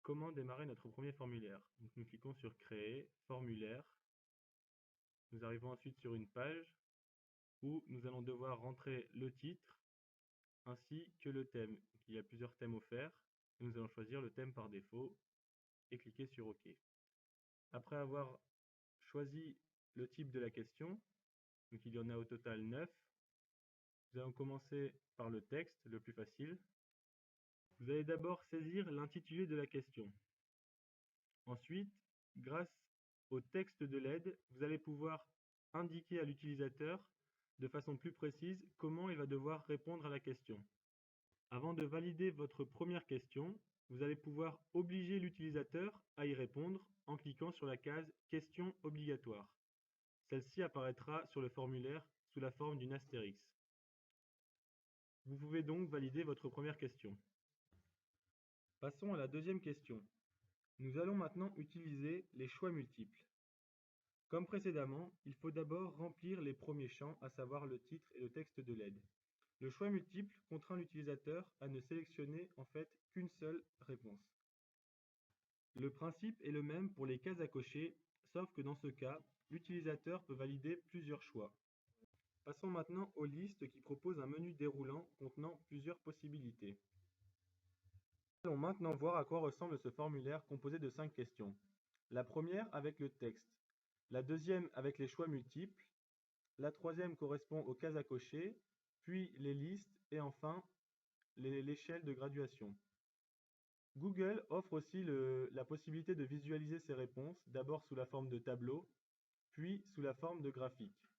comment démarrer notre premier formulaire. Donc, nous cliquons sur Créer, Formulaire. Nous arrivons ensuite sur une page où nous allons devoir rentrer le titre ainsi que le thème. Il y a plusieurs thèmes offerts et nous allons choisir le thème par défaut et cliquer sur OK. Après avoir choisi le type de la question, donc il y en a au total 9, nous allons commencer par le texte, le plus facile. Vous allez d'abord saisir l'intitulé de la question. Ensuite, grâce au texte de l'aide, vous allez pouvoir indiquer à l'utilisateur de façon plus précise comment il va devoir répondre à la question. Avant de valider votre première question, vous allez pouvoir obliger l'utilisateur à y répondre en cliquant sur la case « Question obligatoire ». Celle-ci apparaîtra sur le formulaire sous la forme d'une astérix. Vous pouvez donc valider votre première question. Passons à la deuxième question. Nous allons maintenant utiliser les choix multiples. Comme précédemment, il faut d'abord remplir les premiers champs, à savoir le titre et le texte de l'aide. Le choix multiple contraint l'utilisateur à ne sélectionner en fait qu'une seule réponse. Le principe est le même pour les cases à cocher, sauf que dans ce cas, l'utilisateur peut valider plusieurs choix. Passons maintenant aux listes qui proposent un menu déroulant contenant plusieurs possibilités. Nous allons maintenant voir à quoi ressemble ce formulaire composé de 5 questions. La première avec le texte, la deuxième avec les choix multiples, la troisième correspond aux cases à cocher, puis les listes et enfin l'échelle de graduation. Google offre aussi la possibilité de visualiser ces réponses, d'abord sous la forme de tableau, puis sous la forme de graphique.